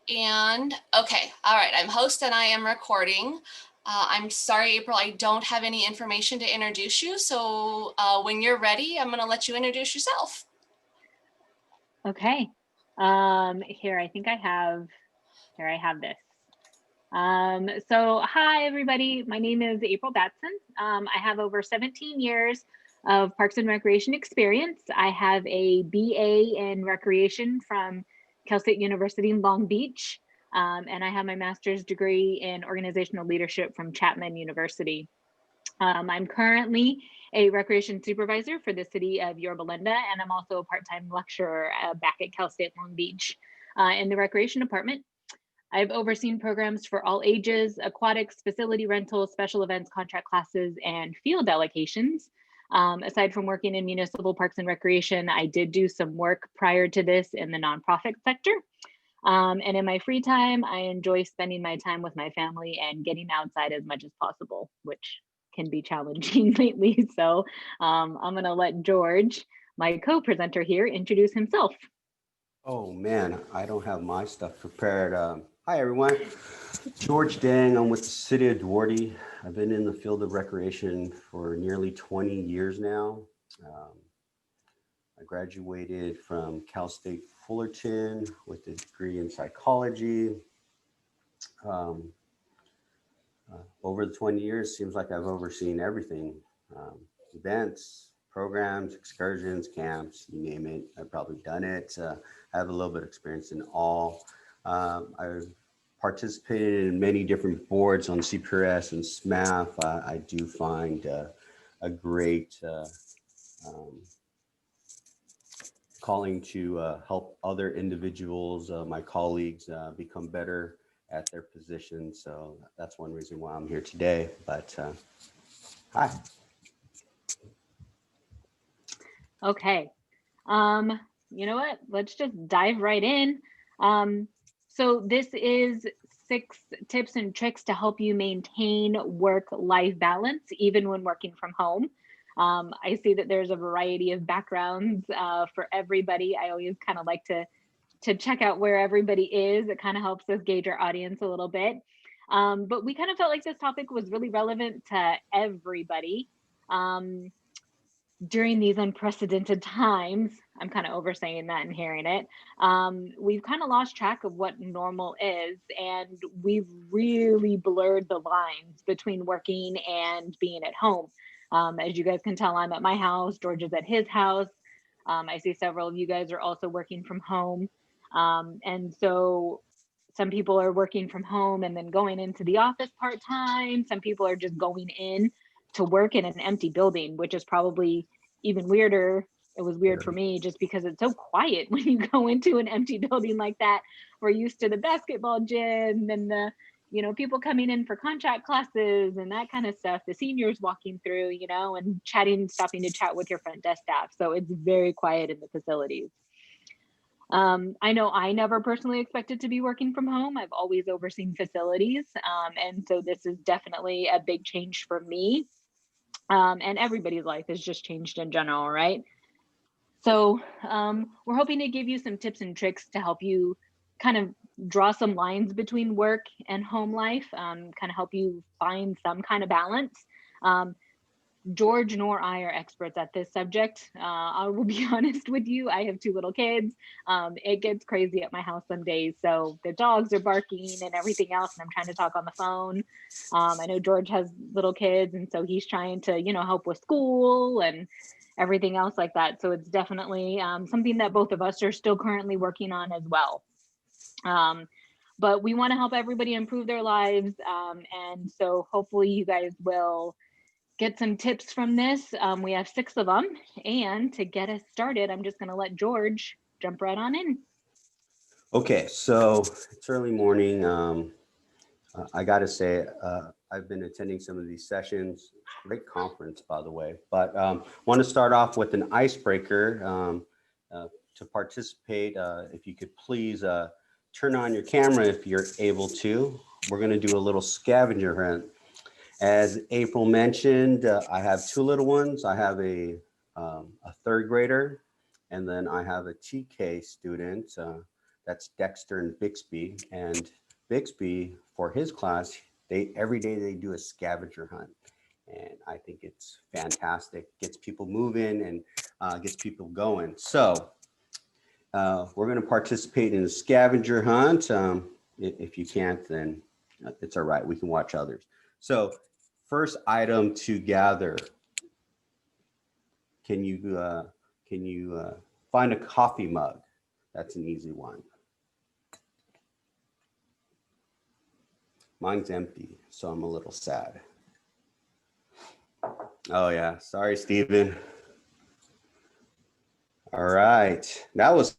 And okay, all right, I'm host and I am recording. I'm sorry, April, I don't have any information to introduce you. So when you're ready, I'm going to let you introduce yourself. Okay. Here, I think I have this. So hi, everybody. My name is April Batson. I have over 17 years of Parks and Recreation experience. I have a BA in Recreation from Cal State University in Long Beach. And I have my master's degree in organizational leadership from Chapman University. I'm currently a recreation supervisor for the city of Yorba Linda, and I'm also a part-time lecturer back at Cal State Long Beach in the recreation department. I've overseen programs for all ages, aquatics, facility rentals, special events, contract classes, and field allocations. Aside from working in municipal parks and recreation, I did do some work prior to this in the nonprofit sector. And in my free time, I enjoy spending my time with my family and getting outside as much as possible, which can be challenging lately. So I'm going to let George, my co-presenter here, introduce himself. Oh man, I don't have my stuff prepared. Hi everyone, George Dang. I'm with the city of Duarte. I've been in the field of recreation for nearly 20 years now. I graduated from Cal State Fullerton with a degree in psychology. Um, Over the 20 years, seems like I've overseen everything. Events, programs, excursions, camps, you name it. I've probably done it. I have a little bit of experience in all. I've participated in many different boards on CPRS and SMAF. I do find a great um, calling to help other individuals, my colleagues, become better at their position. So that's one reason why I'm here today. But hi. Okay. You know what? Let's just dive right in. So this is 6 tips and tricks to help you maintain work-life balance, even when working from home. I see that there's a variety of backgrounds for everybody. I always kind of like to check out where everybody is. It kind of helps us gauge our audience a little bit. But we kind of felt like this topic was really relevant to everybody. During these unprecedented times, I'm kind of oversaying that and hearing it. We've kind of lost track of what normal is, and we've really blurred the lines between working and being at home. As you guys can tell, I'm at my house, George is at his house. I see several of you guys are also working from home. And so some people are working from home and then going into the office part time. Some people are just going in to work in an empty building, which is probably even weirder. It was weird for me just because it's so quiet when you go into an empty building like that. We're used to the basketball gym and the, people coming in for contract classes and that kind of stuff, the seniors walking through, and chatting, stopping to chat with your front desk staff. So it's very quiet in the facilities. I know I never personally expected to be working from home. I've always overseen facilities. And so this is definitely a big change for me. And everybody's life has just changed in general, right? So we're hoping to give you some tips and tricks to help you kind of draw some lines between work and home life, kind of help you find some kind of balance. George nor I are experts at this subject. I will be honest with you. I have 2 little kids. It gets crazy at my house some days. So the dogs are barking and everything else, and I'm trying to talk on the phone. I know George has little kids, and so he's trying to, help with school and everything else like that. So it's definitely something that both of us are still currently working on as well. But we want to help everybody improve their lives. And so hopefully you guys will get some tips from this. We have 6 of them. And to get us started, I'm just going to let George jump right on in. Okay, so it's early morning. I got to say, I've been attending some of these sessions. Great conference, by the way. But want to start off with an icebreaker. To participate, if you could please turn on your camera if you're able to. We're going to do a little scavenger hunt. As April mentioned, I have 2 little ones. I have a 3rd grader, and then I have a TK student That's Dexter and Bixby. And Bixby, for his class, every day they do a scavenger hunt. And I think it's fantastic. Gets people moving and gets people going. So we're going to participate in a scavenger hunt. If you can't, then it's all right. We can watch others. So first item to gather. Can you find a coffee mug? That's an easy one. Mine's empty, so I'm a little sad. Oh yeah, sorry, Steven. All right, that was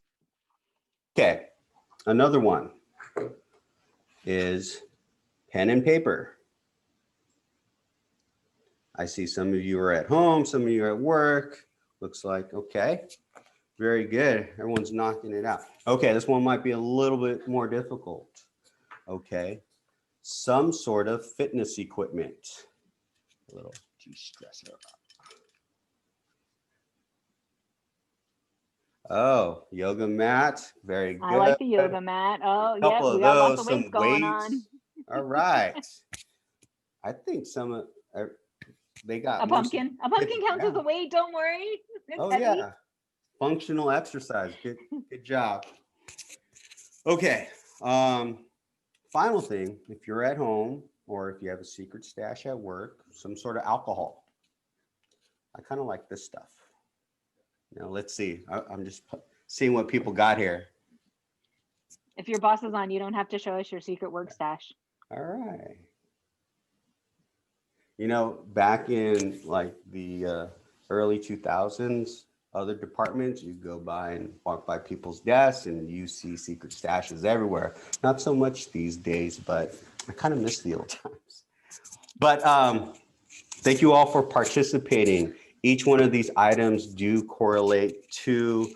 okay. Another one is pen and paper. I see some of you are at home, some of you are at work. Looks like, okay, very good. Everyone's knocking it out. Okay, this one might be a little bit more difficult. Okay, some sort of fitness equipment. A little de-stressor. Oh, yoga mat. Very good. I like the yoga mat. Oh, A yeah, couple we of got lots those, of some weights going on. weights. All right. I think they got A pumpkin. A pumpkin counts as a weight. Don't worry. It's Oh heavy. yeah. Functional exercise. Good job. Okay. Final thing, if you're at home or if you have a secret stash at work, some sort of alcohol. I kind of like this stuff. Now let's see. I'm just seeing what people got here. If your boss is on, you don't have to show us your secret work stash. All right. You know, back in like the early 2000s, other departments, you go by and walk by people's desks and you see secret stashes everywhere. Not so much these days, but I kind of miss the old times. But thank you all for participating. Each one of these items do correlate to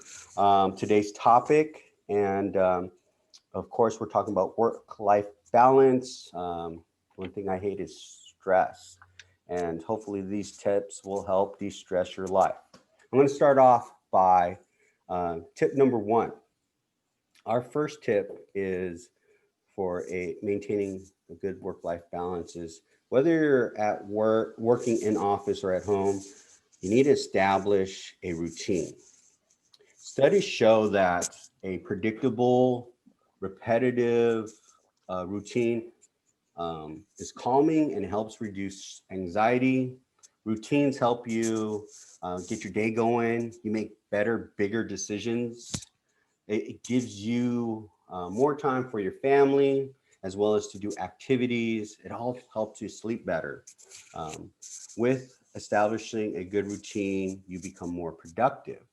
today's topic. And of course, we're talking about work-life balance. One thing I hate is stress. And hopefully these tips will help de-stress your life. I'm going to start off by tip number one. Our first tip is for maintaining a good work-life balance is whether you're at work, working in office or at home, you need to establish a routine. Studies show that a predictable, repetitive routine is calming and helps reduce anxiety. Routines help you get your day going. You make better, bigger decisions. It gives you more time for your family, as well as to do activities. It all helps you sleep better. With establishing a good routine, you become more productive.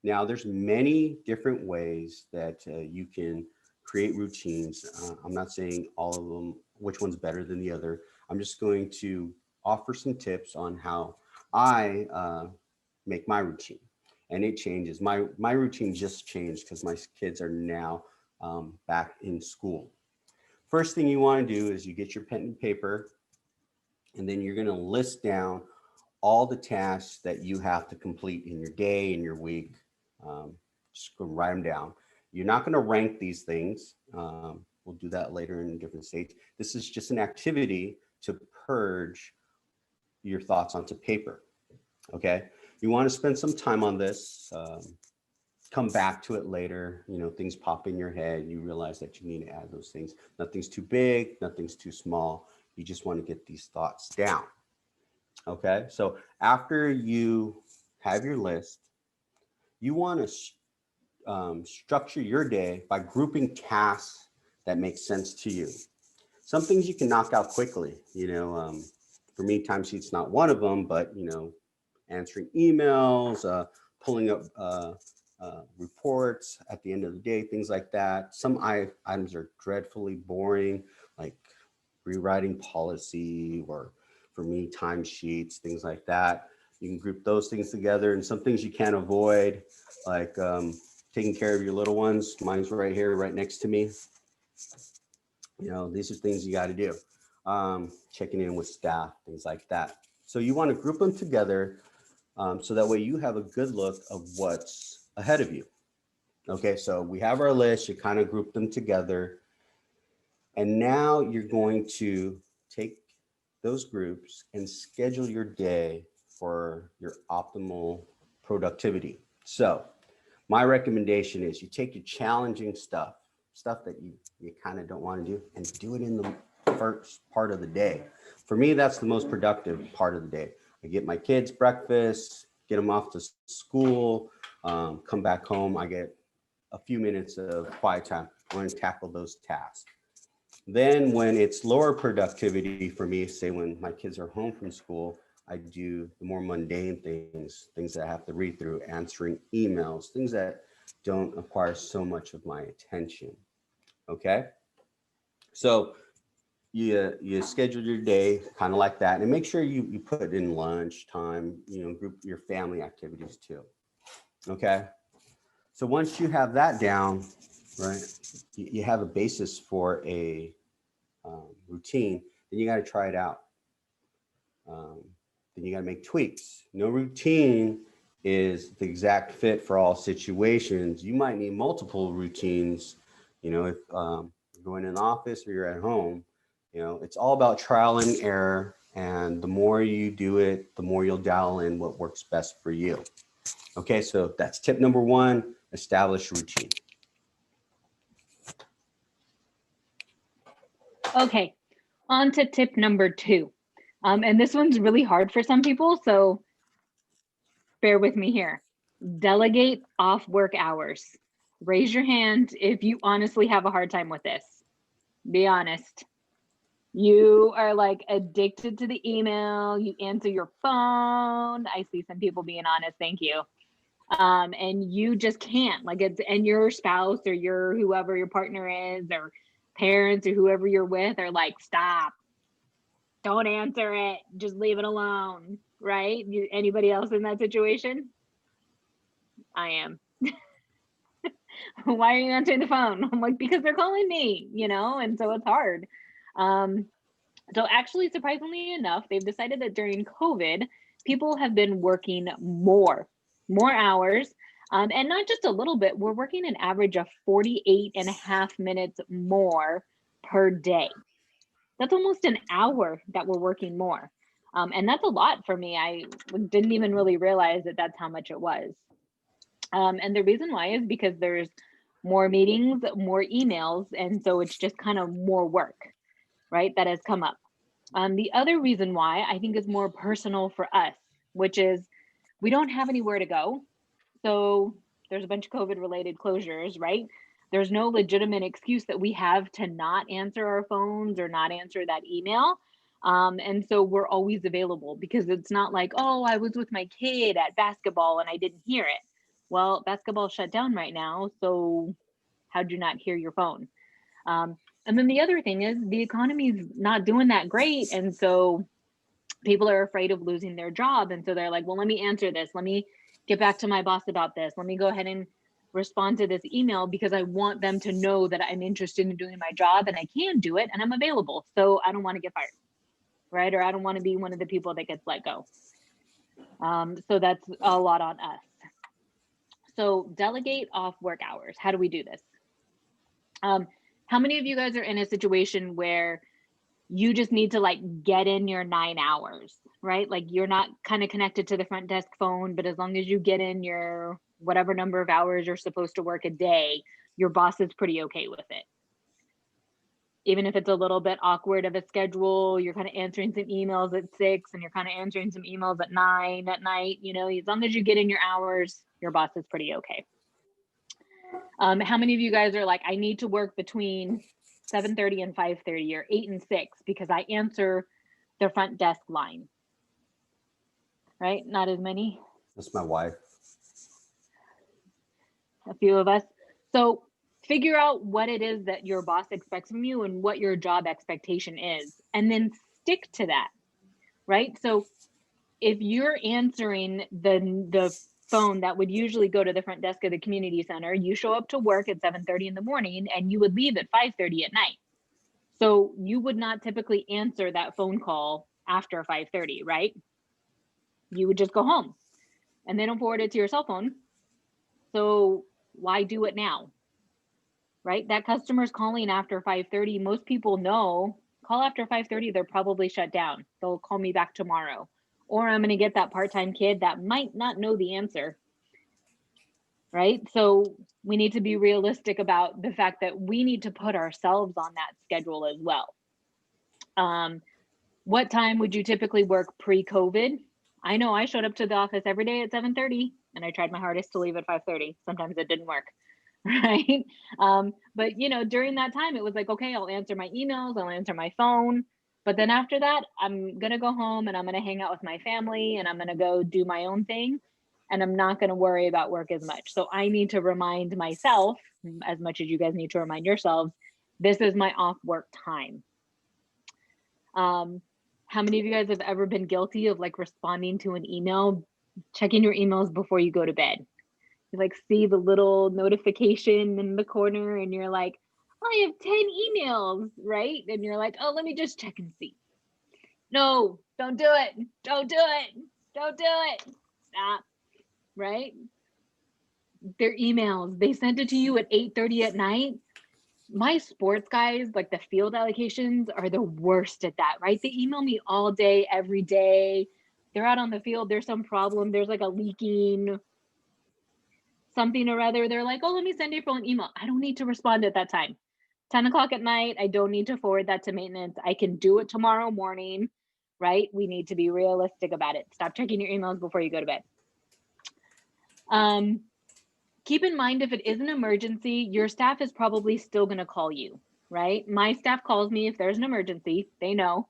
Now, there's many different ways that you can create routines. I'm not saying all of them, which one's better than the other. I'm just going to offer some tips on how I make my routine. And it changes. My routine just changed because my kids are now back in school. First thing you want to do is you get your pen and paper, and then you're going to list down all the tasks that you have to complete in your day, in your week. Just go write them down. You're not going to rank these things. We'll do that later in different states. This is just an activity to purge your thoughts onto paper. Okay. You want to spend some time on this. Come back to it later. You know, things pop in your head. You realize that you need to add those things. Nothing's too big. Nothing's too small. You just want to get these thoughts down. Okay. So after you have your list, you want to structure your day by grouping tasks that make sense to you. Some things you can knock out quickly. You know, for me, timesheet's not one of them, but you know, answering emails, pulling up reports at the end of the day, things like that. Some items are dreadfully boring, like rewriting policy, or for me, timesheets, things like that. You can group those things together, and some things you can't avoid, like taking care of your little ones. Mine's right here, right next to me. You know, these are things you got to do. Checking in with staff, things like that. So you want to group them together so that way you have a good look of what's ahead of you. Okay, so we have our list, you kind of group them together. And now you're going to take those groups and schedule your day for your optimal productivity. So my recommendation is you take your challenging stuff that you kind of don't want to do, and do it in the first part of the day. For me, that's the most productive part of the day. I get my kids breakfast, get them off to school, come back home. I get a few minutes of quiet time. I'm going to tackle those tasks. Then when it's lower productivity for me, say when my kids are home from school, I do the more mundane things that I have to read through, answering emails, things that don't acquire so much of my attention. Okay. So you schedule your day kind of like that, and make sure you put in lunch time, group your family activities too. Okay. So once you have that down, right, you have a basis for a routine, then you got to try it out. Um, then you got to make tweaks. No routine is the exact fit for all situations. You might need multiple routines. If you're going in the office or you're at home, it's all about trial and error. And the more you do it, the more you'll dial in what works best for you. Okay, so that's tip number one, establish routine. Okay, on to tip number 2. And this one's really hard for some people, so bear with me here. Delegate off work hours. Raise your hand if you honestly have a hard time with this. Be honest. You are like addicted to the email. You answer your phone. I see some people being honest. Thank you. And you just can't, like, and your spouse or your whoever your partner is, or parents or whoever you're with, are like, stop, don't answer it, just leave it alone, right? Anybody else in that situation? I am. Why are you answering the phone? I'm like, because they're calling me, and so it's hard. So actually, surprisingly enough, they've decided that during COVID, people have been working more hours. And not just a little bit, we're working an average of 48 and a half minutes more per day. That's almost an hour that we're working more. And that's a lot for me. I didn't even really realize that that's how much it was. And the reason why is because there's more meetings, more emails, and so it's just kind of more work, right, that has come up. The other reason why I think is more personal for us, which is we don't have anywhere to go. So there's a bunch of COVID related closures, right? There's no legitimate excuse that we have to not answer our phones or not answer that email. And so we're always available, because it's not like, oh, I was with my kid at basketball and I didn't hear it. Well, basketball shut down right now. So how'd you not hear your phone? And then the other thing is the economy's not doing that great. And so people are afraid of losing their job. And so they're like, well, let me answer this. Let me get back to my boss about this. Let me go ahead and respond to this email, because I want them to know that I'm interested in doing my job and I can do it and I'm available. So I don't want to get fired, right? Or I don't want to be one of the people that gets let go. So that's a lot on us. So delegate off work hours. How do we do this? How many of you guys are in a situation where you just need to like get in your 9 hours, right? Like you're not kind of connected to the front desk phone, but as long as you get in your whatever number of hours you're supposed to work a day, your boss is pretty okay with it. Even if it's a little bit awkward of a schedule, you're kind of answering some emails at 6 and you're kind of answering some emails at 9 at night, as long as you get in your hours, your boss is pretty okay. How many of you guys are like, I need to work between 7:30 and 5:30 or 8 and 6 because I answer the front desk line? Right? Not as many. That's my wife. A few of us. So figure out what it is that your boss expects from you and what your job expectation is, and then stick to that, right? So if you're answering the phone that would usually go to the front desk of the community center, you show up to work at 7:30 in the morning and you would leave at 5:30 at night. So you would not typically answer that phone call after 5:30, right? You would just go home and they don't forward it to your cell phone. So Why do it now? Right? That customer's calling after 5:30. Most people know, call after 5:30, they're probably shut down. They'll call me back tomorrow. Or I'm going to get that part-time kid that might not know the answer. Right? So we need to be realistic about the fact that we need to put ourselves on that schedule as well. What time would you typically work pre-COVID? I know I showed up to the office every day at 7:30 and I tried my hardest to leave at 5:30. Sometimes it didn't work. Right? But you know, during that time, it was like, okay, I'll answer my emails, I'll answer my phone. But then after that, I'm going to go home and I'm going to hang out with my family and I'm going to go do my own thing. And I'm not going to worry about work as much. So I need to remind myself, as much as you guys need to remind yourselves, this is my off work time. How many of you guys have ever been guilty of like responding to an email, checking your emails before you go to bed? You like see the little notification in the corner and you're like, I have 10 emails, right? And you're like, oh, let me just check and see. No, don't do it. Don't do it. Don't do it. Stop. Right? Their emails, they sent it to you at 8:30 at night. My sports guys, like the field allocations, are the worst at that, right? They email me all day, every day. They're out on the field. There's some problem. There's like a leaking something or other. They're like, oh, let me send April an email. I don't need to respond at that time. 10 o'clock at night, I don't need to forward that to maintenance. I can do it tomorrow morning, right? We need to be realistic about it. Stop checking your emails before you go to bed. Keep in mind, if it is an emergency, your staff is probably still going to call you, right? My staff calls me if there's an emergency. They know.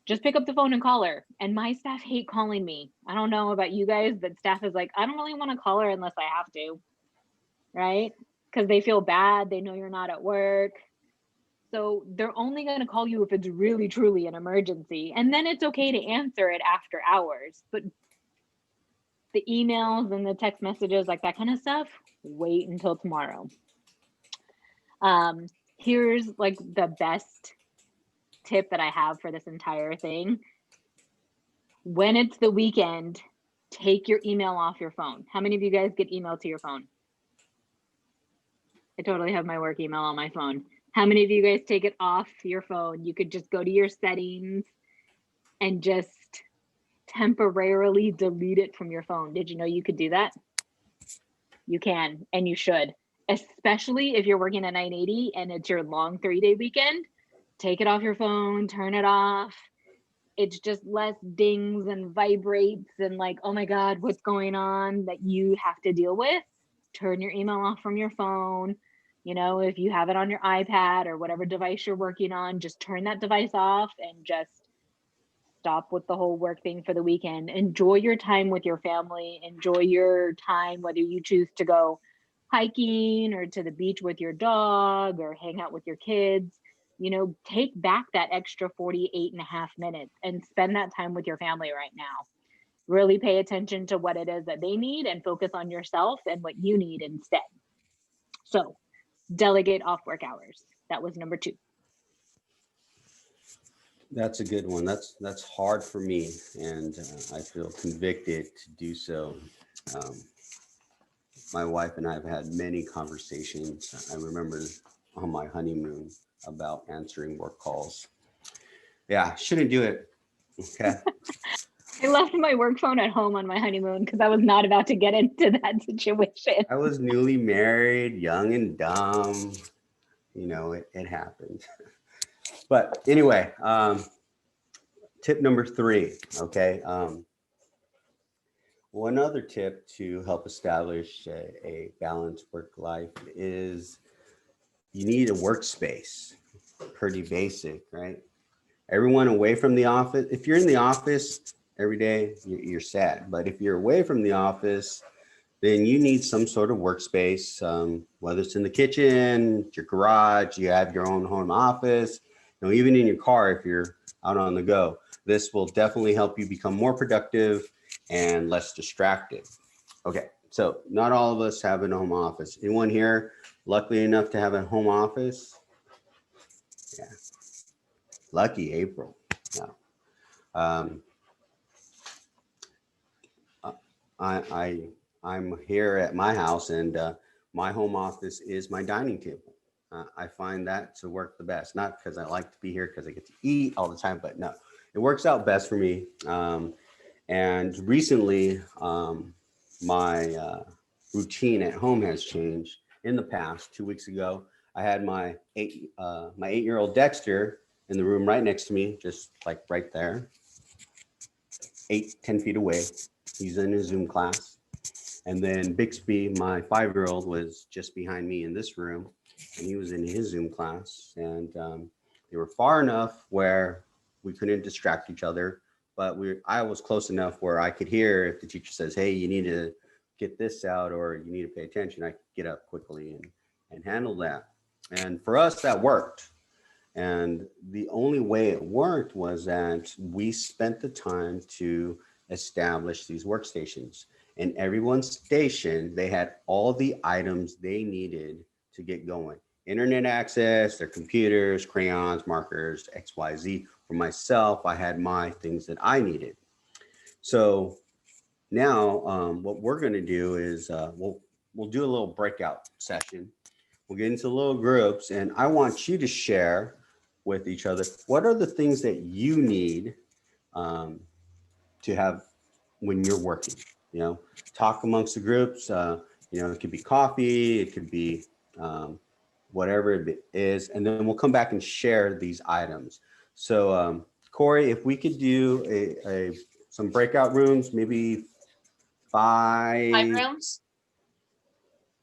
Just pick up the phone and call her. And my staff hate calling me. I don't know about you guys, but staff is like, I don't really want to call her unless I have to, right? Because they feel bad. They know you're not at work. So they're only going to call you if it's really, truly an emergency. And then it's okay to answer it after hours. But the emails and the text messages, like that kind of stuff, wait until tomorrow. Here's like the best tip that I have for this entire thing. When it's the weekend, take your email off your phone. How many of you guys get email to your phone? I totally have my work email on my phone. How many of you guys take it off your phone? You could just go to your settings and just temporarily delete it from your phone. Did you know you could do that? You can, and you should, especially if you're working a 980 and it's your long 3-day weekend. Take it off your phone, turn it off. It's just less dings and vibrates and like, oh my God, what's going on that you have to deal with. Turn your email off from your phone. You know, if you have it on your iPad or whatever device you're working on, just turn that device off and just stop with the whole work thing for the weekend. Enjoy your time with your family. Enjoy your time, whether you choose to go hiking or to the beach with your dog or hang out with your kids. You know, take back that extra 48.5 minutes and spend that time with your family right now. Really pay attention to what it is that they need and focus on yourself and what you need instead. So delegate off work hours. That was number 2. That's a good one. That's hard for me, and I feel convicted to do so. My wife and I have had many conversations. I remember on my honeymoon about answering work calls. Yeah, shouldn't do it. Okay. I left my work phone at home on my honeymoon because I was not about to get into that situation. I was newly married, young and dumb. You know, it happened. But anyway, tip number 3. Okay. One other tip to help establish a balanced work life is you need a workspace. Pretty basic, right? Everyone away from the office. If you're in the office every day, you're sad. But if you're away from the office, then you need some sort of workspace, whether it's in the kitchen, your garage, you have your own home office, you know, even in your car if you're out on the go. This will definitely help you become more productive and less distracted. Okay, so not all of us have a home office. Anyone here lucky enough to have a home office? Yeah, lucky April. No. I'm here at my house, and my home office is my dining table. I find that to work the best, not because I like to be here because I get to eat all the time, but no, it works out best for me. And recently, my routine at home has changed. In the past, 2 weeks ago, I had my 8-year-old Dexter in the room right next to me, just like right there, 8-10 feet away. He's in his Zoom class. And then Bixby, my 5-year-old, was just behind me in this room, and he was in his Zoom class. And they were far enough where we couldn't distract each other, but I was close enough where I could hear if the teacher says, "Hey, you need to get this out," or "You need to pay attention." I could get up quickly and handle that. And for us, that worked. And the only way it worked was that we spent the time to establish these workstations. And everyone's station, they had all the items they needed to get going. Internet access, their computers, crayons, markers, XYZ. For myself, I had my things that I needed. So now what we're going to do is we'll do a little breakout session. We'll get into little groups, and I want you to share with each other what are the things that you need um, to have when you're working. You know, talk amongst the groups. It could be coffee, it could be whatever it is, and then we'll come back and share these items. So, Corey, if we could do some breakout rooms, maybe Five five rooms?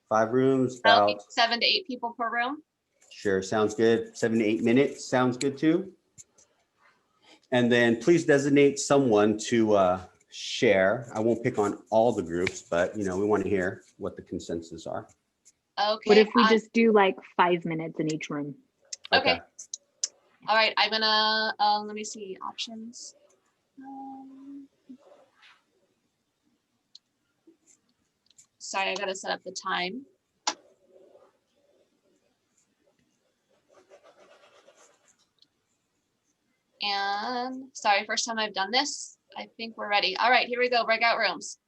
five rooms, Okay, about 7 to 8 people per room. sure, sounds good. 7 to 8 minutes sounds good too. And then please designate someone to share. I won't pick on all the groups, but we want to hear what the consensus are. What Okay. if we just do like 5 minutes in each room? Okay. All right. I'm gonna let me see options. Sorry, I gotta set up the time. And sorry, first time I've done this. I think we're ready. All right, here we go. Breakout rooms.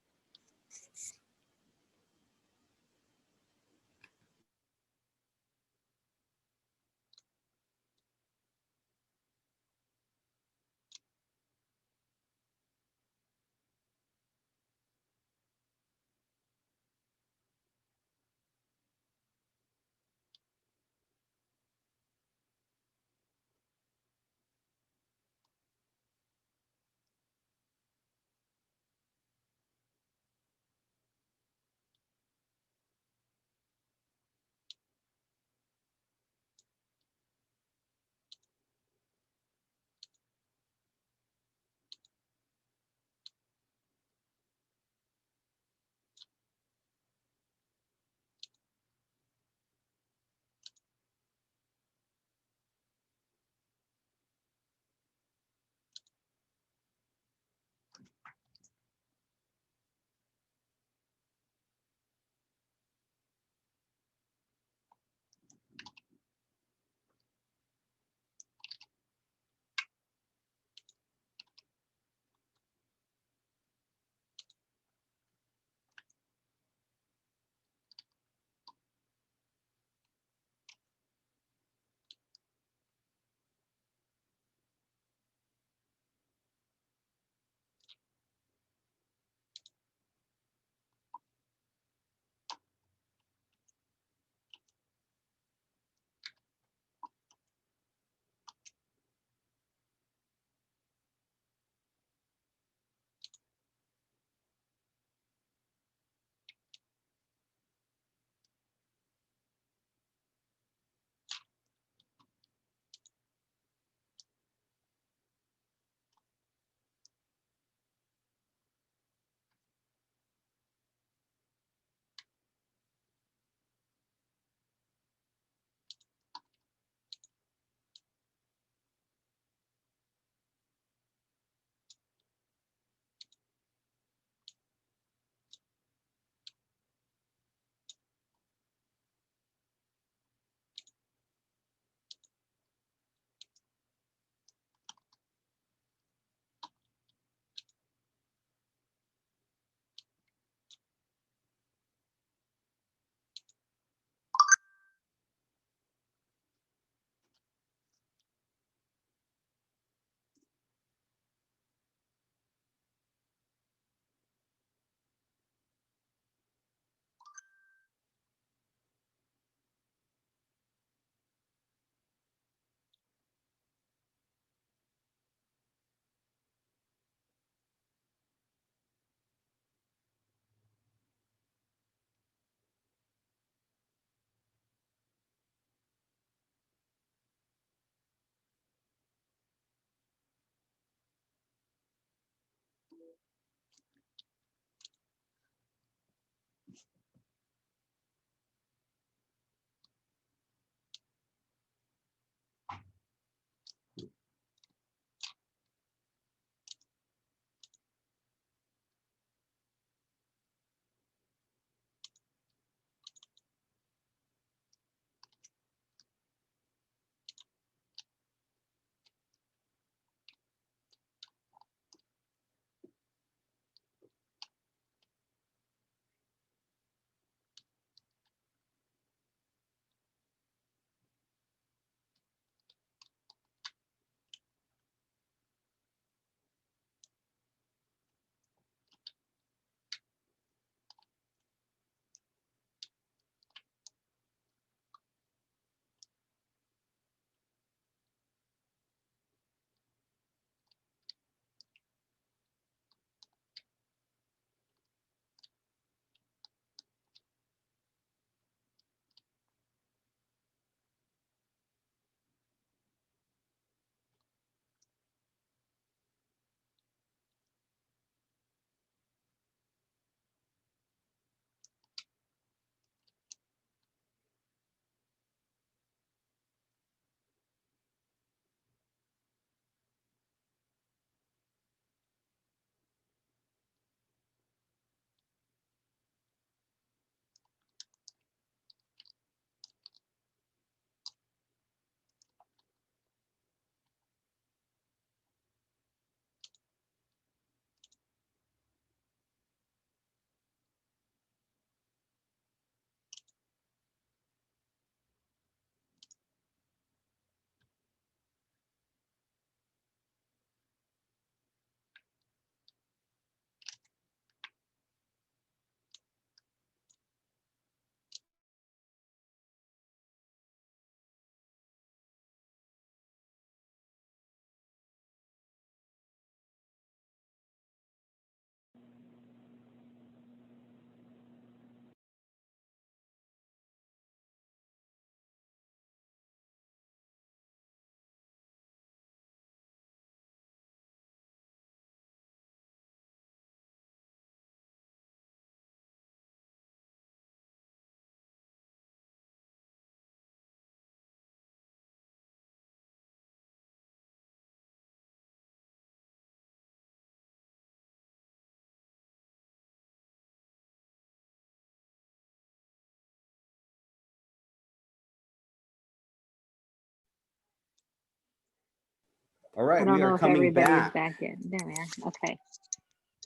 All I right, don't we are know if coming everybody's back. back in. There we are. Okay.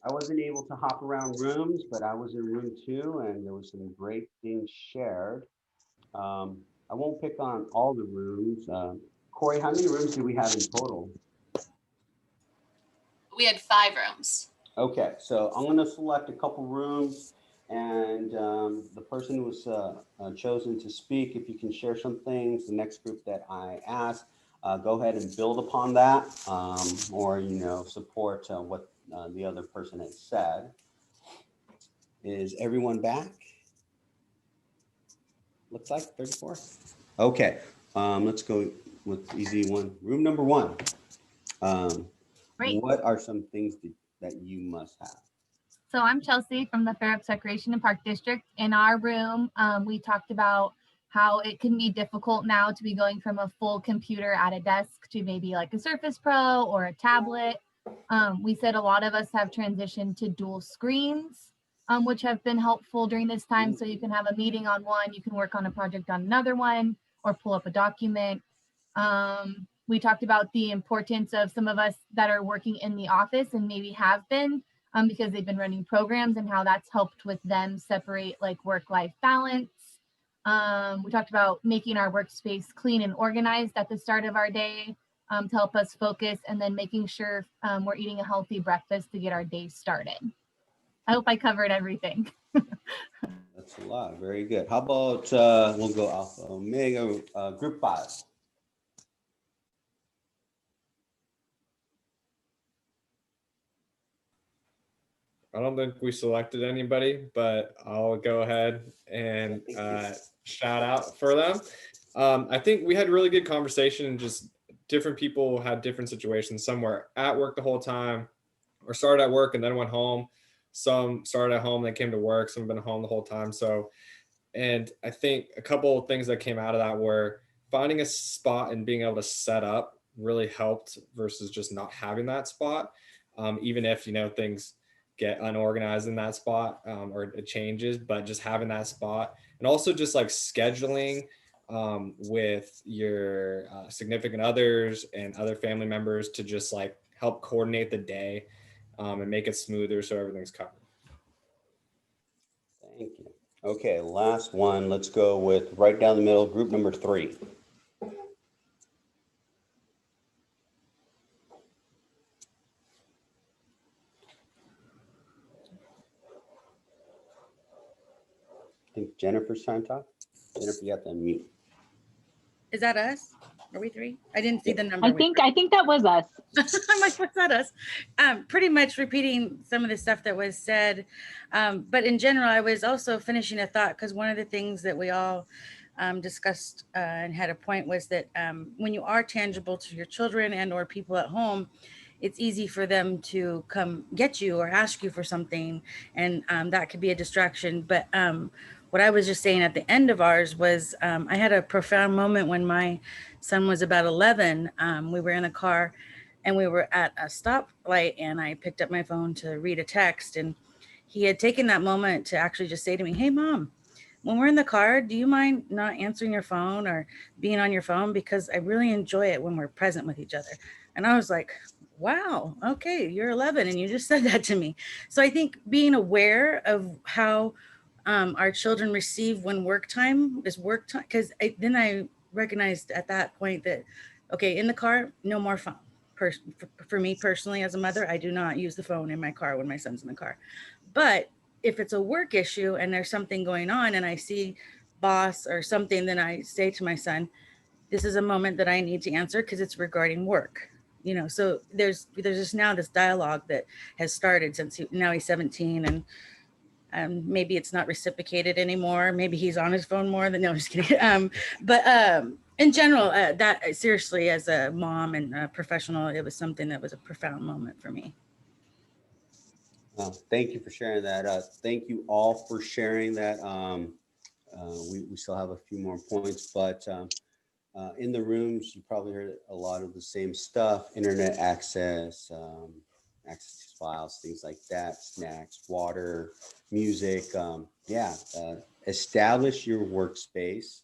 I wasn't able to hop around rooms, but I was in room 2 and there was some great things shared. I won't pick on all the rooms. Corey, how many rooms do we have in total? We had 5 rooms. Okay, so I'm gonna select a couple rooms and the person who was chosen to speak, if you can share some things, the next group that I ask, go ahead and build upon that or, support what the other person has said. Is everyone back? Looks like 34. Okay, let's go with easy one. Room number 1. Um, Great. what are some things that you must have? So I'm Chelsea from the Fair Ups Recreation and Park District. In our room, we talked about how it can be difficult now to be going from a full computer at a desk to maybe like a Surface Pro or a tablet. We said a lot of us have transitioned to dual screens, which have been helpful during this time. So you can have a meeting on one, you can work on a project on another one, or pull up a document. We talked about the importance of some of us that are working in the office and maybe have been because they've been running programs and how that's helped with them separate like work-life balance. We talked about making our workspace clean and organized at the start of our day to help us focus, and then making sure we're eating a healthy breakfast to get our day started. I hope I covered everything. That's a lot. Very good. How about we'll go Alpha Omega group 5. I don't think we selected anybody, but I'll go ahead and shout out for them. I think we had a really good conversation, and just different people had different situations. Some were at work the whole time or started at work and then went home. Some started at home, then came to work. Some have been home the whole time. So, and I think a couple of things that came out of that were finding a spot and being able to set up really helped versus just not having that spot. Even if, things get unorganized in that spot or it changes, but just having that spot, and also just like scheduling with your significant others and other family members to just like help coordinate the day and make it smoother so everything's covered. Thank you. Okay, last one. Let's go with right down the middle, group number 3. I think Jennifer's trying to talk. Jennifer, you have to unmute. Is that us? Are we 3? I didn't see the number. I think that was us. I'm like, what's that us? Pretty much repeating some of the stuff that was said. But in general, I was also finishing a thought, because one of the things that we all discussed and had a point was that when you are tangible to your children and or people at home, it's easy for them to come get you or ask you for something. And that could be a distraction. But what I was just saying at the end of ours was I had a profound moment when my son was about 11. We were in a car and we were at a stoplight, and I picked up my phone to read a text, and he had taken that moment to actually just say to me, "Hey, Mom, when we're in the car, do you mind not answering your phone or being on your phone? Because I really enjoy it when we're present with each other." And I was like, wow, okay, you're 11 and you just said that to me. So I think being aware of how our children receive when work time is work time, because then I recognized at that point that, okay, in the car, no more phone. For me personally, as a mother, I do not use the phone in my car when my son's in the car. But if it's a work issue and there's something going on and I see boss or something, then I say to my son, this is a moment that I need to answer because it's regarding work. So there's just now this dialogue that has started since now he's 17, and maybe it's not reciprocated anymore. Maybe he's on his phone more than, no, I'm just kidding. But in general, that seriously, as a mom and a professional, it was something that was a profound moment for me. Thank you for sharing that. Thank you all for sharing that. We still have a few more points, but in the rooms, you probably heard a lot of the same stuff: internet access, access to files, things like that, snacks, water, music. Establish your workspace.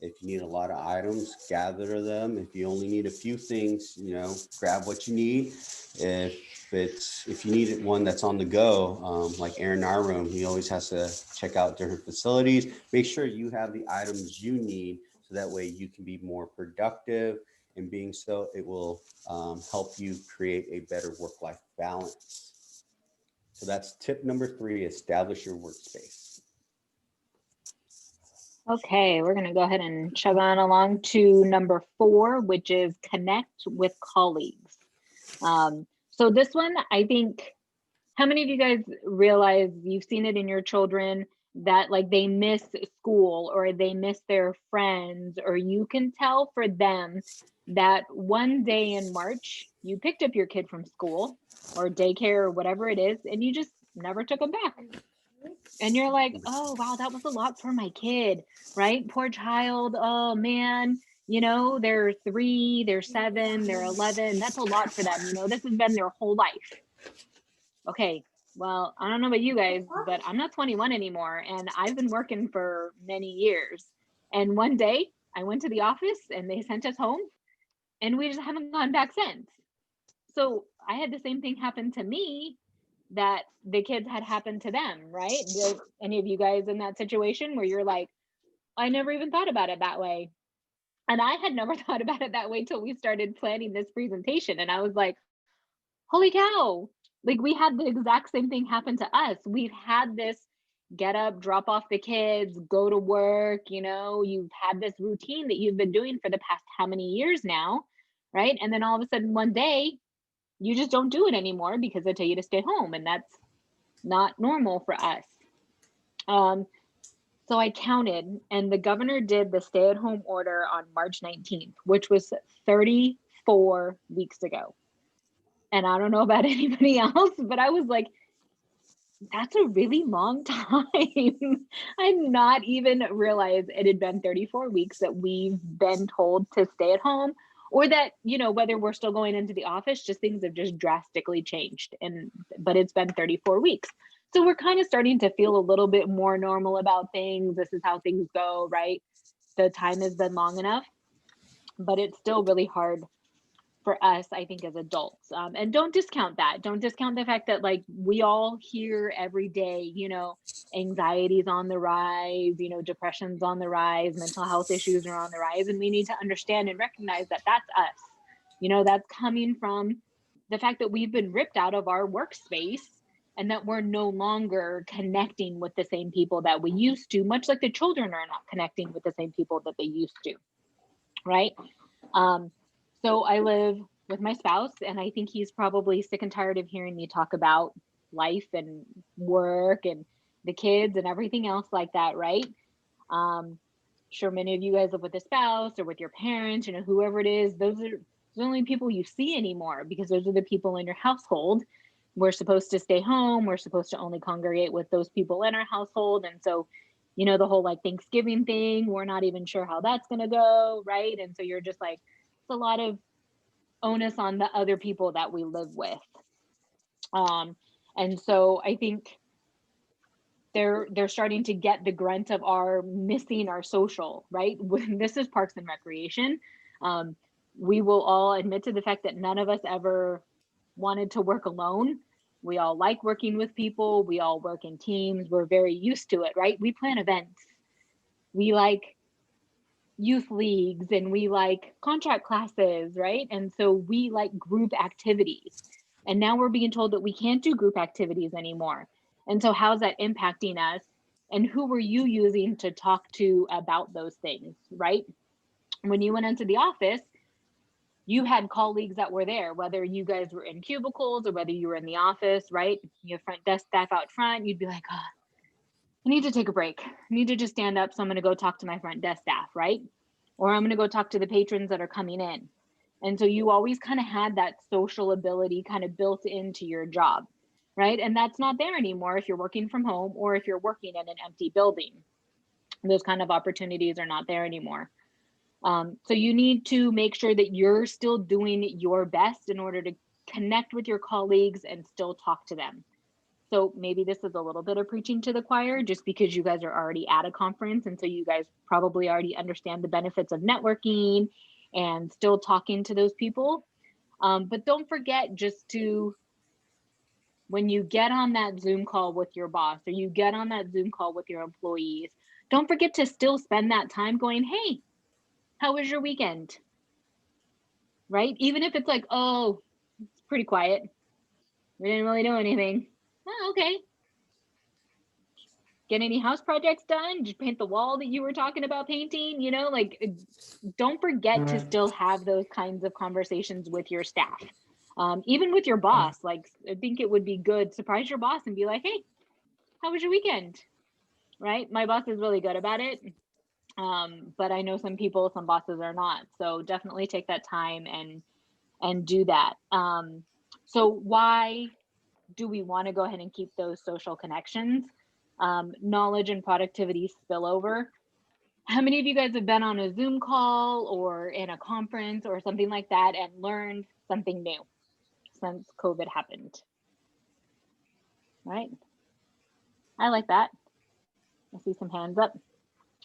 If you need a lot of items, gather them. If you only need a few things, grab what you need. If you need one that's on the go, like Aaron in our room, he always has to check out different facilities. Make sure you have the items you need, so that way you can be more productive. And being so, it will help you create a better work-life balance. So that's tip number 3, establish your workspace. Okay, we're going to go ahead and chug on along to number 4, which is connect with colleagues. So this one, I think, how many of you guys realize you've seen it in your children that like they miss school or they miss their friends, or you can tell for them that one day in March, you picked up your kid from school or daycare or whatever it is, and you just never took them back. And you're like, oh, wow, that was a lot for my kid, right? Poor child. Oh, man. They're 3, they're 7, they're 11. That's a lot for them. This has been their whole life. Okay, well, I don't know about you guys, but I'm not 21 anymore, and I've been working for many years. And one day I went to the office and they sent us home, and we just haven't gone back since. So I had the same thing happen to me that the kids had happened to them, right? Any of you guys in that situation where you're like, I never even thought about it that way? And I had never thought about it that way till we started planning this presentation. And I was like, holy cow, like we had the exact same thing happen to us. We've had this get up, drop off the kids, go to work, you've had this routine that you've been doing for the past how many years now, right? And then all of a sudden one day you just don't do it anymore because they tell you to stay home, and that's not normal for us. So I counted, and the governor did the stay-at-home order on March 19th, which was 34 weeks ago. And I don't know about anybody else, but I was like, that's a really long time. I not even realized it had been 34 weeks that we've been told to stay at home, or that, whether we're still going into the office, just things have just drastically changed. But it's been 34 weeks. So we're kind of starting to feel a little bit more normal about things. This is how things go, right? The time has been long enough, but it's still really hard for us, I think, as adults. And don't discount that. Don't discount the fact that like we all hear every day, anxiety's on the rise, depression's on the rise, mental health issues are on the rise. And we need to understand and recognize that that's us. That's coming from the fact that we've been ripped out of our workspace and that we're no longer connecting with the same people that we used to, much like the children are not connecting with the same people that they used to, right? So I live with my spouse, and I think he's probably sick and tired of hearing me talk about life and work and the kids and everything else like that, right? Sure, many of you guys live with a spouse or with your parents, whoever it is, those are the only people you see anymore, because those are the people in your household. We're supposed to stay home. We're supposed to only congregate with those people in our household. And so, the whole like Thanksgiving thing, we're not even sure how that's going to go, right? And so you're just like, a lot of onus on the other people that we live with. And so I think they're starting to get the grunt of our missing our social, right? This is Parks and Recreation. We will all admit to the fact that none of us ever wanted to work alone. We all like working with people. We all work in teams. We're very used to it, right? We plan events. We like youth leagues, and we like contract classes, right? And so we like group activities. And now we're being told that we can't do group activities anymore. And so how's that impacting us? And who were you using to talk to about those things, right? When you went into the office, you had colleagues that were there, whether you guys were in cubicles or whether you were in the office, right? You have front desk staff out front. You'd be like, oh, I need to take a break. I need to just stand up. So I'm going to go talk to my front desk staff, right? Or I'm going to go talk to the patrons that are coming in. And so you always kind of had that social ability kind of built into your job, right? And that's not there anymore if you're working from home or if you're working in an empty building. Those kind of opportunities are not there anymore. So you need to make sure that you're still doing your best in order to connect with your colleagues and still talk to them. So maybe this is a little bit of preaching to the choir just because you guys are already at a conference. And so you guys probably already understand the benefits of networking and still talking to those people. But don't forget just to, when you get on that Zoom call with your boss or you get on that Zoom call with your employees, don't forget to still spend that time going, hey, how was your weekend? Right? Even if it's like, oh, it's pretty quiet. We didn't really do anything. Oh, okay. Get any house projects done? Did you paint the wall that you were talking about painting? You know, like, don't forget to still have those kinds of conversations with your staff. Even with your boss, like, I think it would be good, surprise your boss and be like, hey, how was your weekend? Right? My boss is really good about it. But I know some people, some bosses are not. So definitely take that time and do that. So why do we want to go ahead and keep those social connections? Knowledge and productivity spillover. How many of you guys have been on a Zoom call or in a conference or something like that and learned something new since COVID happened? Right? I like that. I see some hands up.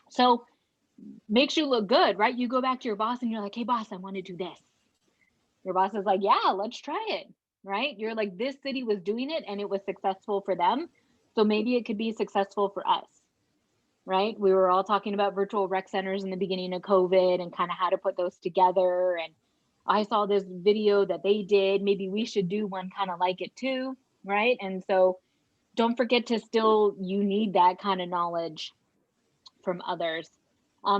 So makes you look good, right? You go back to your boss and you're like, hey boss, I want to do this. Your boss is like, yeah, let's try it, right? You're like, this city was doing it and it was successful for them. So maybe it could be successful for us, right? We were all talking about virtual rec centers in the beginning of COVID and kind of how to put those together. And I saw this video that they did. Maybe we should do one kind of like it too, right? And so don't forget to still, you need that kind of knowledge from others.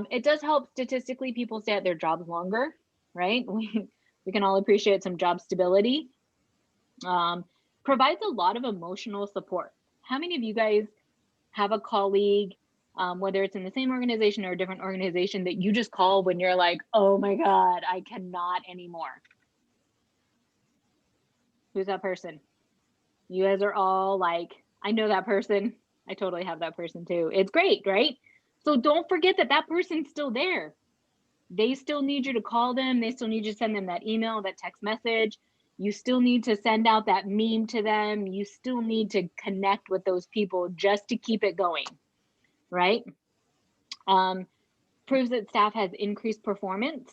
It does help statistically people stay at their jobs longer, right? We can all appreciate some job stability. Provides a lot of emotional support. How many of you guys have a colleague, whether it's in the same organization or a different organization, that you just call when you're like, oh my God, I cannot anymore? Who's that person? You guys are all like, I know that person. I totally have that person too. It's great, right? So don't forget that that person's still there. They still need you to call them. They still need you to send them that email, that text message. You still need to send out that meme to them. You still need to connect with those people just to keep it going, right? Proves that staff has increased performance.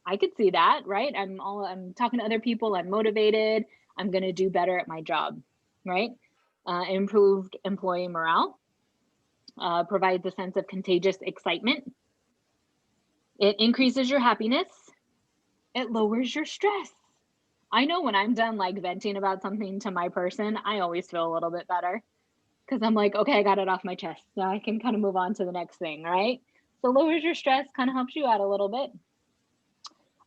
I could see that, right? I'm talking to other people. I'm motivated. I'm going to do better at my job, right? Improved employee morale. Provides a sense of contagious excitement. It increases your happiness. It lowers your stress. I know when I'm done like venting about something to my person, I always feel a little bit better because I'm like, okay, I got it off my chest. Now I can kind of move on to the next thing, right? So lowers your stress, kind of helps you out a little bit.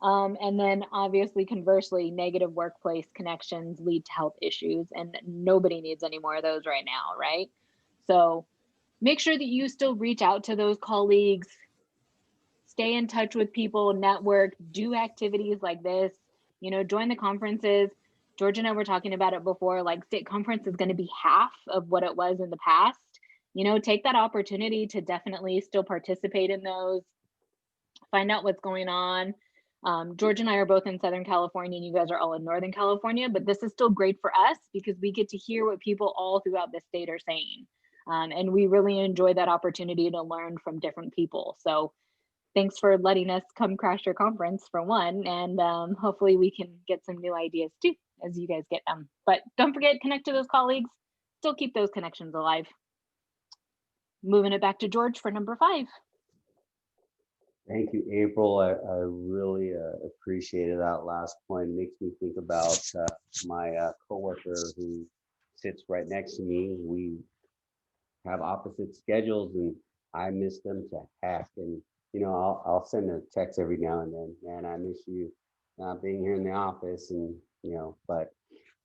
And then obviously, conversely, negative workplace connections lead to health issues, and nobody needs any more of those right now, right? So make sure that you still reach out to those colleagues, stay in touch with people, network, do activities like this, you know, join the conferences. George and I were talking about it before, like state conference is going to be half of what it was in the past. You know, take that opportunity to definitely still participate in those, find out what's going on. George and I are both in Southern California and you guys are all in Northern California, but this is still great for us because we get to hear what people all throughout the state are saying. And we really enjoy that opportunity to learn from different people. So thanks for letting us come crash your conference for one, and hopefully we can get some new ideas too as you guys get them. But don't forget, connect to those colleagues, still keep those connections alive. Moving it back to George for number 5. Thank you, April. I really appreciated that last point. It makes me think about my coworker who sits right next to me. We have opposite schedules and I miss them to heck. And, you know, I'll send a text every now and then, man, I miss you not being here in the office and, you know, but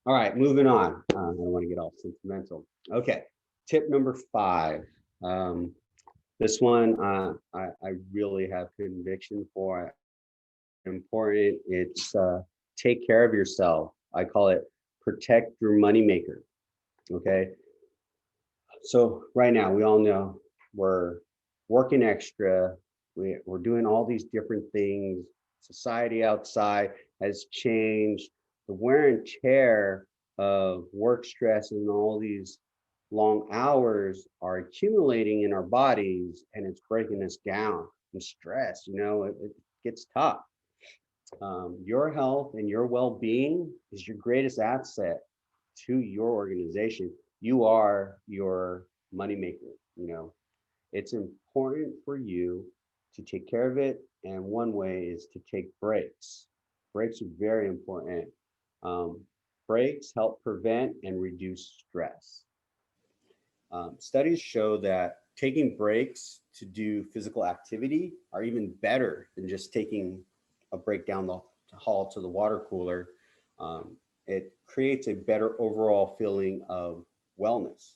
all right, moving on. I don't want to get all sentimental. Okay, tip number 5. This one I really have conviction for. Important. It's take care of yourself. I call it protect your moneymaker. Okay. So right now we all know we're working extra. We're doing all these different things. Society outside has changed. The wear and tear of work stress and all these long hours are accumulating in our bodies, and it's breaking us down. And stress, it gets tough. Your health and your well-being is your greatest asset to your organization. You are your moneymaker. It's important for you to take care of it, and one way is to take breaks. Breaks are very important. um, Breaks help prevent and reduce stress. Studies show that taking breaks to do physical activity are even better than just taking a break down the hall to the water cooler. It creates a better overall feeling of wellness.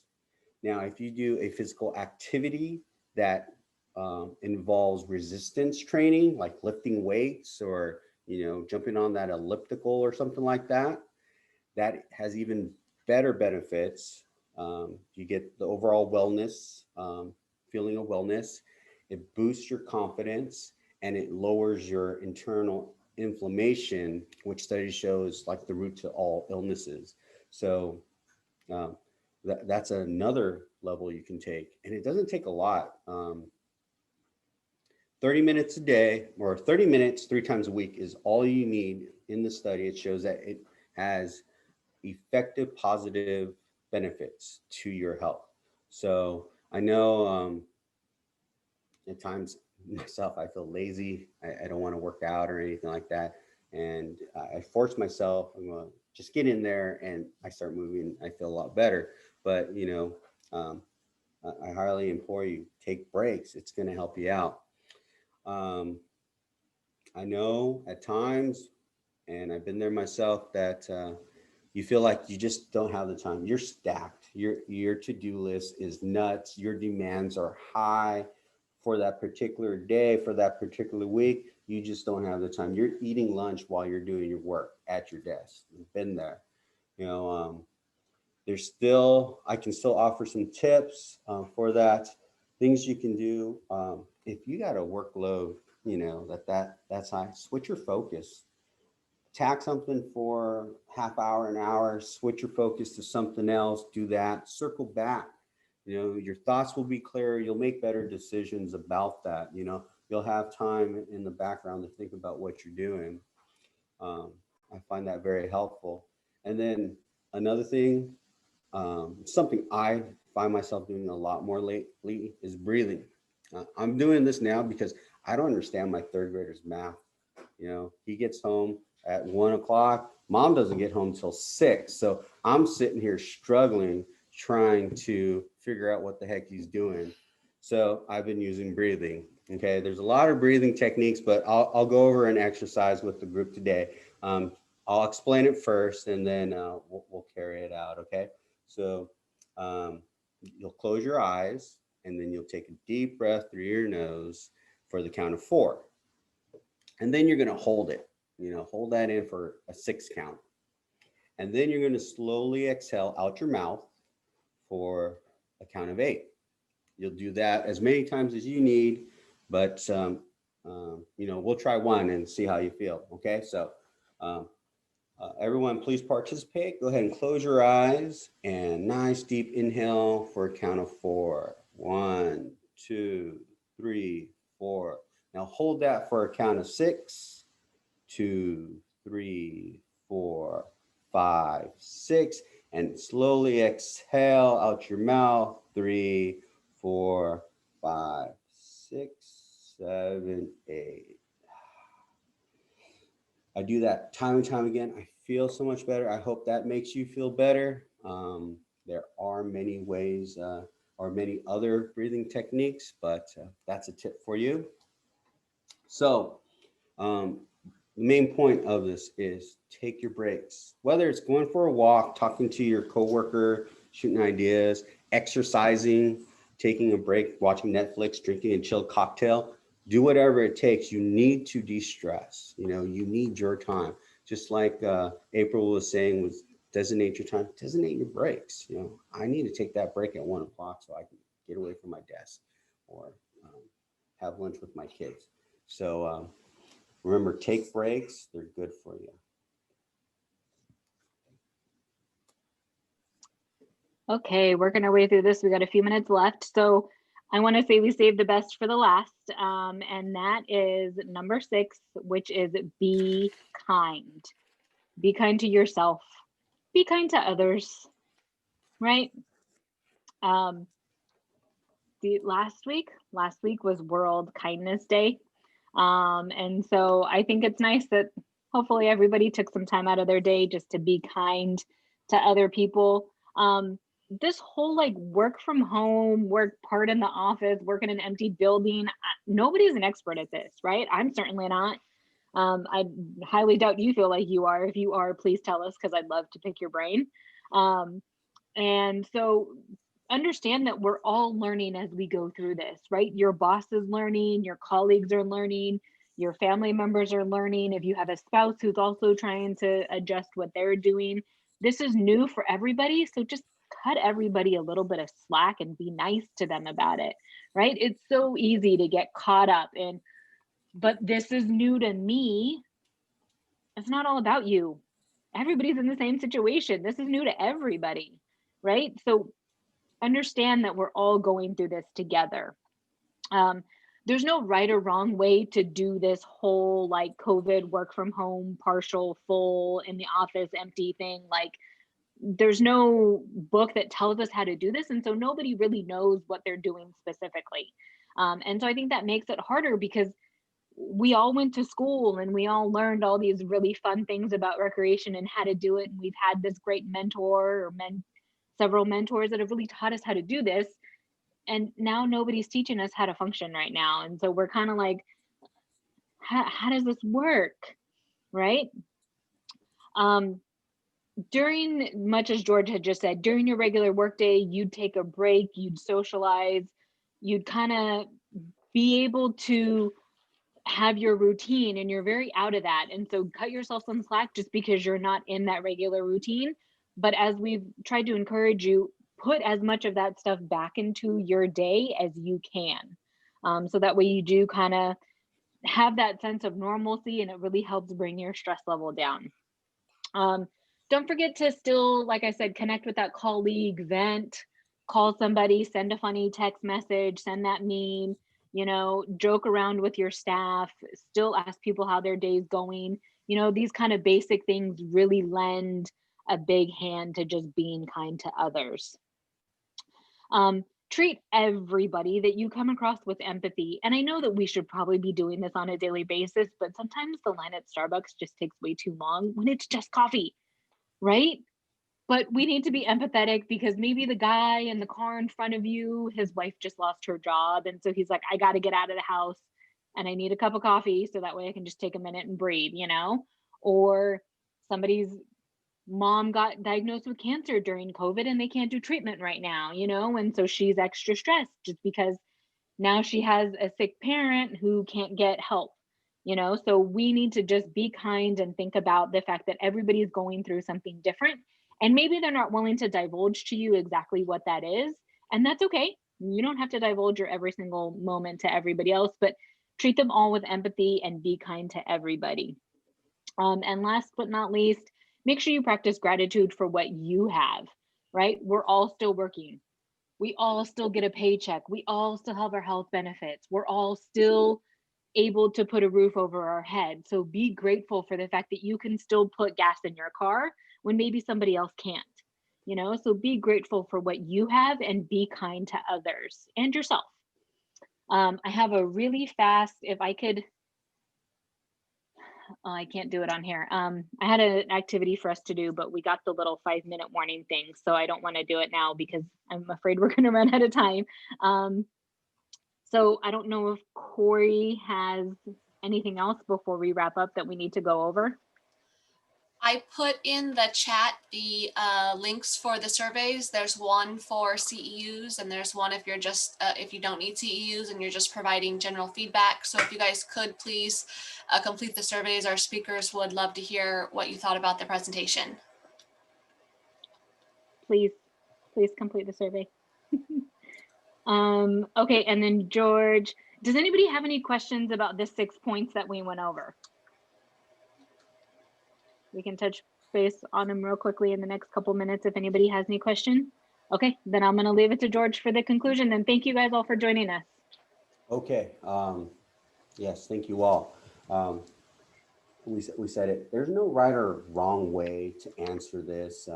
Now, if you do a physical activity that involves resistance training, like lifting weights or jumping on that elliptical or something like that, that has even better benefits. You get the overall wellness, feeling of wellness. It boosts your confidence and it lowers your internal inflammation, which studies shows like the root to all illnesses. So um, that's another level you can take, and it doesn't take a lot. 30 minutes a day or 30 minutes 3 times a week is all you need. In the study, it shows that it has effective positive benefits to your health. So I know at times myself, I feel lazy. I don't want to work out or anything like that. And I force myself, I'm going to just get in there and I start moving. I feel a lot better. But, I highly implore you, take breaks. It's going to help you out. Um, I know at times, and I've been there myself, that you feel like you just don't have the time. You're stacked. Your to-do list is nuts. Your demands are high for that particular day, for that particular week. You just don't have the time. You're eating lunch while you're doing your work at your desk. You've been there. You know, I can still offer some tips for that. Things you can do. If you got a workload, that's high, switch your focus. Tack something for half hour, an hour, switch your focus to something else, do that, circle back. Your thoughts will be clearer. You'll make better decisions about that. You'll have time in the background to think about what you're doing. I find that very helpful. And then another thing, something I find myself doing a lot more lately is breathing. I'm doing this now because I don't understand my third grader's math. He gets home at 1 o'clock. Mom doesn't get home till 6. So I'm sitting here struggling, trying to figure out what the heck he's doing. So I've been using breathing. Okay, there's a lot of breathing techniques, but I'll go over an exercise with the group today. I'll explain it first, and then we'll carry it out. Okay, so you'll close your eyes, and then you'll take a deep breath through your nose for the count of 4. And then you're going to hold it, hold that in for a 6 count. And then you're going to slowly exhale out your mouth for a count of 8. You'll do that as many times as you need, but we'll try 1 and see how you feel. Okay, so everyone, please participate. Go ahead and close your eyes and nice deep inhale for a count of 4. 1, 2, 3, 4. Now hold that for a count of 6. 2, 3, 4, 5, 6, and slowly exhale out your mouth. 3, 4, 5, 6, 7, 8. I do that time and time again. I feel so much better. I hope that makes you feel better. There are many ways or many other breathing techniques, but that's a tip for you. So the main point of this is take your breaks, whether it's going for a walk, talking to your coworker, shooting ideas, exercising, taking a break, watching Netflix, drinking a chilled cocktail. Do whatever it takes. You need to de-stress. You need your time. Just like April was saying, was designate your time, designate your breaks. I need to take that break at 1 o'clock so I can get away from my desk or have lunch with my kids. So remember, take breaks. They're good for you. Okay, working our way through this. We got a few minutes left. So I want to say we saved the best for the last. And that is number 6, which is be kind. Be kind to yourself. Be kind to others, right? Last week was World Kindness Day. And so I think it's nice that hopefully everybody took some time out of their day just to be kind to other people. This whole like work from home, work part in the office, work in an empty building, nobody's an expert at this, right? I'm certainly not. I highly doubt you feel like you are. If you are, please tell us because I'd love to pick your brain. And so understand that we're all learning as we go through this, right? Your boss is learning, your colleagues are learning, your family members are learning. If you have a spouse who's also trying to adjust what they're doing, this is new for everybody. So just cut everybody a little bit of slack and be nice to them about it, right? It's so easy to get caught up in, but this is new to me. It's not all about you. Everybody's in the same situation. This is new to everybody, right? So understand that we're all going through this together. There's no right or wrong way to do this whole like COVID work from home, partial, full, in the office, empty thing. Like there's no book that tells us how to do this. And so nobody really knows what they're doing specifically. And so I think that makes it harder because we all went to school and we all learned all these really fun things about recreation and how to do it. And we've had this great mentor or several mentors that have really taught us how to do this. And now nobody's teaching us how to function right now. And so we're kind of like, how does this work? Right? During, much as George had just said, during your regular workday, you'd take a break, you'd socialize, you'd kind of be able to have your routine, and you're very out of that. And so cut yourself some slack just because you're not in that regular routine. But as we've tried to encourage you, put as much of that stuff back into your day as you can. So that way you do kind of have that sense of normalcy, and it really helps bring your stress level down. Don't forget to still, like I said, connect with that colleague, vent, call somebody, send a funny text message, send that meme, you know, joke around with your staff, still ask people how their day's going. You know, these kind of basic things really lend a big hand to just being kind to others. Treat everybody that you come across with empathy. And I know that we should probably be doing this on a daily basis, but sometimes the line at Starbucks just takes way too long when it's just coffee, right? But we need to be empathetic because maybe the guy in the car in front of you, his wife just lost her job. And so he's like, I got to get out of the house and I need a cup of coffee so that way I can just take a minute and breathe, you know? Or somebody's mom got diagnosed with cancer during COVID and they can't do treatment right now, you know? And so she's extra stressed just because now she has a sick parent who can't get help, you know? So we need to just be kind and think about the fact that everybody's going through something different. And maybe they're not willing to divulge to you exactly what that is. And that's okay. You don't have to divulge your every single moment to everybody else, but treat them all with empathy and be kind to everybody. And last but not least, make sure you practice gratitude for what you have, right? We're all still working. We all still get a paycheck. We all still have our health benefits. We're all still able to put a roof over our head. So be grateful for the fact that you can still put gas in your car when maybe somebody else can't, you know? So be grateful for what you have and be kind to others and yourself. I have a really fast, if I could, oh, I can't do it on here. I had an activity for us to do, but we got the little 5-minute warning thing. So I don't want to do it now because I'm afraid we're going to run out of time. So I don't know if Corey has anything else before we wrap up that we need to go over. I put in the chat the links for the surveys. There's one for CEUs and there's one if you're just, if you don't need CEUs and you're just providing general feedback. So if you guys could please complete the surveys, our speakers would love to hear what you thought about the presentation. Please complete the survey. Okay, and then George, does anybody have any questions about the 6 points that we went over? We can touch base on them real quickly in the next couple minutes if anybody has any questions. Okay, then I'm going to leave it to George for the conclusion. And thank you guys all for joining us. Okay. Yes, thank you all. We said it. There's no right or wrong way to answer this.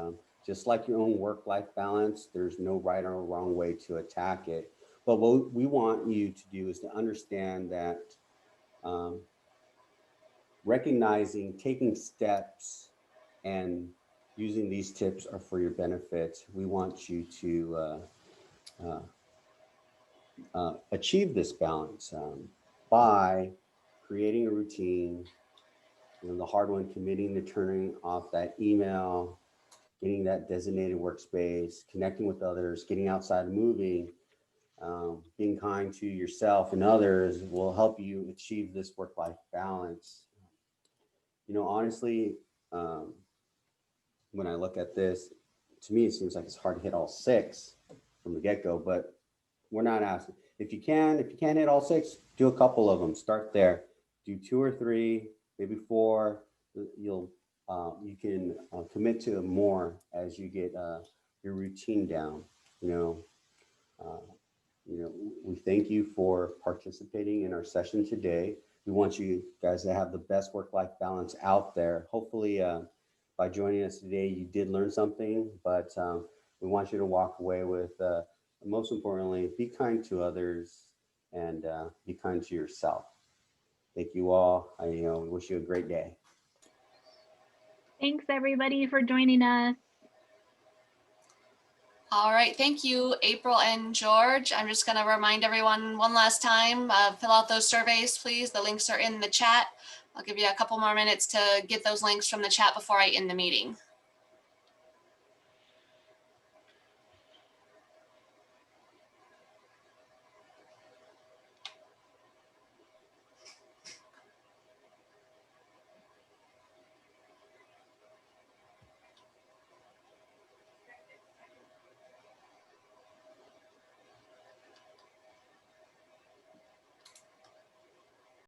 Just like your own work-life balance, there's no right or wrong way to attack it. But what we want you to do is to understand that recognizing, taking steps, and using these tips are for your benefit. We want you to achieve this balance by creating a routine. The hard one, committing to turning off that email, getting that designated workspace, connecting with others, getting outside, moving, being kind to yourself and others will help you achieve this work-life balance. Honestly, when I look at this, to me, it seems like it's hard to hit all 6 from the get-go, but we're not asking. If you can't hit all 6, do a couple of them. Start there. Do 2 or 3, maybe 4. You can commit to more as you get your routine down. We thank you for participating in our session today. We want you guys to have the best work-life balance out there. Hopefully, by joining us today, you did learn something, but we want you to walk away with, most importantly, be kind to others and be kind to yourself. Thank you all. We wish you a great day. Thanks everybody for joining us. All right, thank you, April and George. I'm just going to remind everyone one last time, fill out those surveys, please. The links are in the chat. I'll give you a couple more minutes to get those links from the chat before I end the meeting.